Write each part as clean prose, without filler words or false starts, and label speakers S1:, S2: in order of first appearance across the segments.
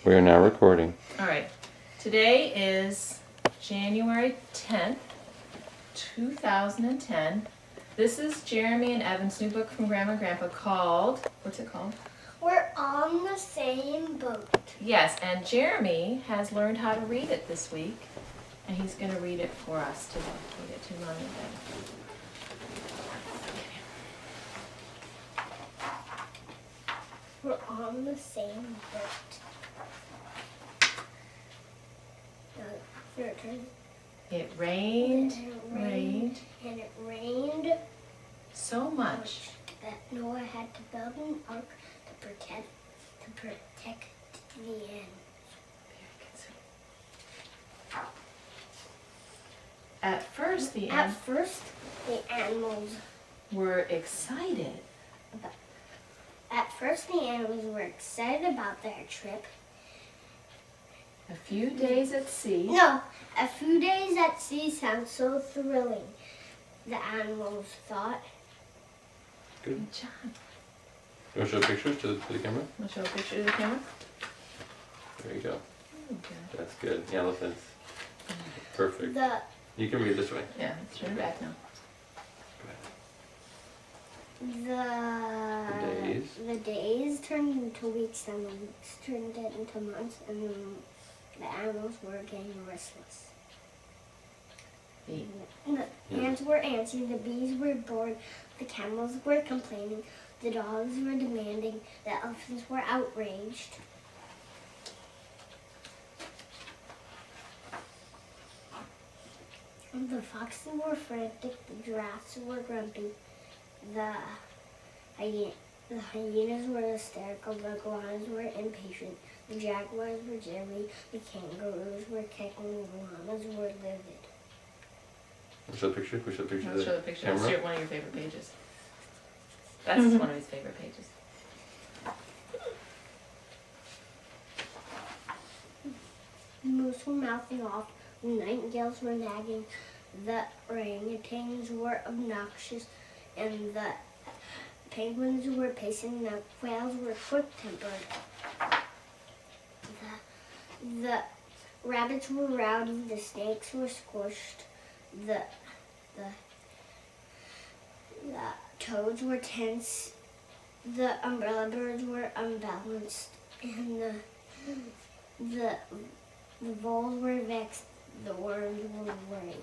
S1: We are now recording.
S2: All right. Today is January 10th, 2010. This is Jeremy and Evan's new book from Grandma and Grandpa called, what's it called?
S3: We're on the same boat.
S2: Yes, and Jeremy has learned how to read it this week, and he's going to read it for us today. Read it to Mommy and Dad.
S3: We're on the same boat. Your turn.
S2: It rained,
S3: And it rained
S2: so much.
S3: that Noah had to build an ark to protect the end.
S2: At first, the
S3: animals
S2: were excited.
S3: At first, the animals were excited about their trip.
S2: A few days at sea.
S3: No, a few days at sea sounds so thrilling, the animals thought.
S1: Good.
S2: Good job.
S1: You want to show pictures to the camera?
S2: Want to show a picture to the camera?
S1: There you go.
S2: Okay.
S1: That's good. The elephants. Perfect.
S3: The
S1: You can read this way.
S2: Yeah, let's turn it back now.
S3: The days turned into weeks, and the weeks turned into months, and the animals were getting restless. The ants were antsy, the bees were bored, the camels were complaining, the dogs were demanding, the elephants were outraged. The foxes were frantic, the giraffes were grumpy, the hyenas were hysterical, the iguanas were impatient, the jaguars were jittery, the kangaroos were kicking, the llamas were livid.
S1: Show the picture. We show the picture to
S2: Let's show the
S1: the
S2: picture.
S1: camera.
S2: Let's show one of your favorite pages. That's one of his favorite pages.
S3: The moose were mouthing off, the nightingales were nagging, the orangutans were obnoxious, and the penguins were pacing, the quails were quick-tempered. The rabbits were rowdy, the snakes were squished, the toads were tense, the umbrella birds were unbalanced, and the voles were vexed, the worms were worried.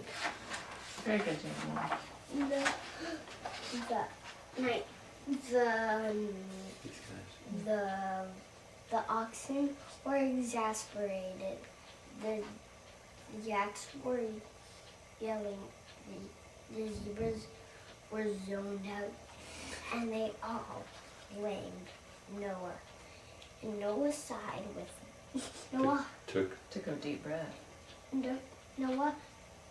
S2: Very good, Jamie.
S3: The oxen were exasperated. The yaks were yelling. The zebras were zoned out, and they all blamed Noah. And Noah sighed with them. Noah
S2: Took a deep breath.
S3: Noah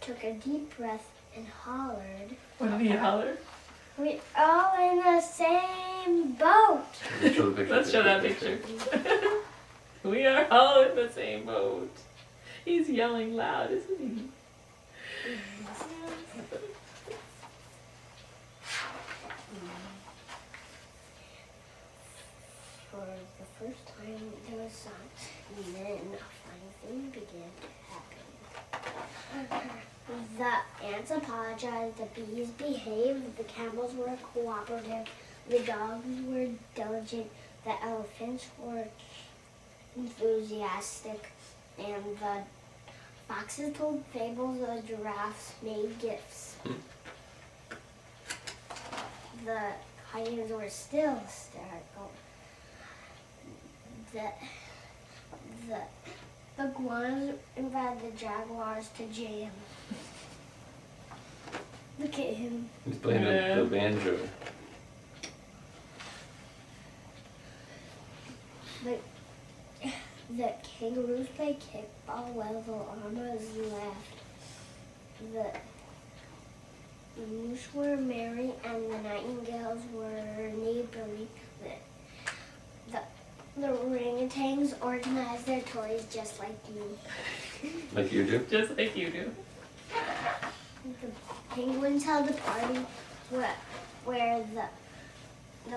S3: took a deep breath and hollered.
S2: What did he holler?
S3: We're all in the same boat.
S1: Let's show the picture.
S2: Let's show that picture. We are all in the same boat. He's yelling loud, isn't he?
S3: For the first time there was sun, and then a funny thing began to happen. The ants apologized, the bees behaved, the camels were cooperative, the dogs were diligent, the elephants were enthusiastic, and the foxes told fables, the giraffes made gifts. The hyenas were still hysterical. The iguanas invited the jaguars to jam. Look at him.
S1: He's playing the banjo.
S3: The kangaroos played kickball while the llamas laughed. The moose were merry and the nightingales were neighborly. The orangutans organized their toys just like me.
S1: Like you do?
S2: Just like you do.
S3: The penguins held a party where the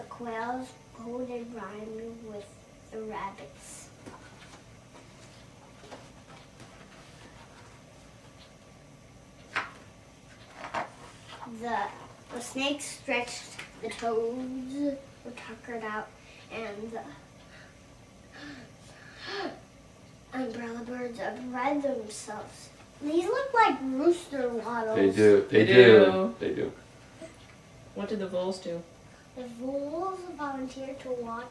S3: quails quoted rhymes with the rabbits. the snake stretched, the toads were tuckered out, and the umbrella birds spread themselves. These look like rooster waddles.
S1: They do. They
S2: They
S1: do.
S2: do.
S1: They do.
S2: What did the voles do?
S3: The voles volunteered to watch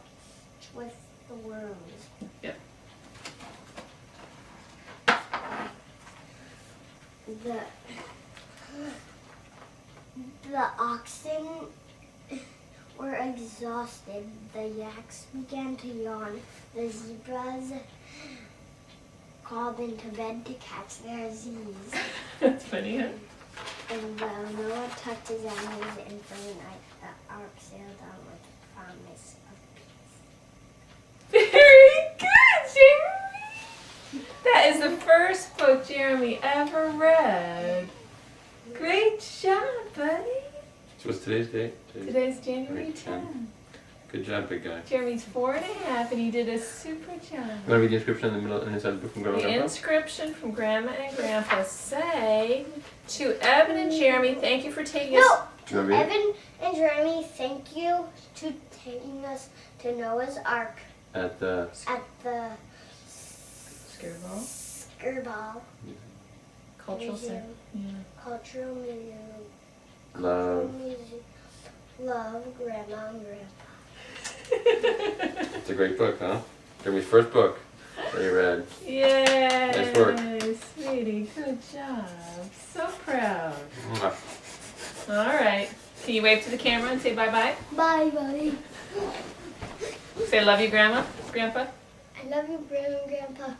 S3: with the worms.
S2: Yep.
S3: The oxen were exhausted. The yaks began to yawn. The zebras crawled into bed to catch their Z's.
S2: That's funny, huh?
S3: And while Noah tucked his animals in for the night, the ark sailed on with a promise of peace.
S2: Very good, Jeremy! That is the first book Jeremy ever read. Great job, buddy.
S1: So what's today's date?
S2: Today's January
S1: Right,
S2: 10.
S1: Good job, big guy.
S2: Jeremy's 4.5 and he did a super job.
S1: You want to read the inscription in the middle and inside the book from Grandma and
S2: The
S1: Grandpa?
S2: inscription from Grandma and Grandpa say, to Evan and Jeremy, thank you for taking us.
S3: No!
S1: Do you want to read it?
S3: Evan and Jeremy, thank you to taking us to Noah's Ark
S1: At the
S3: at the
S2: Skirball.
S3: Skirball
S2: Cultural
S3: Museum.
S2: Center. Yeah.
S3: Cultural Museum.
S1: Love.
S3: Love Grandma and Grandpa.
S1: It's a great book, huh? Jeremy's first book that he read.
S2: Yay!
S1: Nice work.
S2: Sweetie, good job. So proud.
S1: Mwah.
S2: All right. Can you wave to the camera and say bye-bye?
S3: Bye, buddy.
S2: Say love you, Grandma, Grandpa.
S3: I love you, Grandma and Grandpa.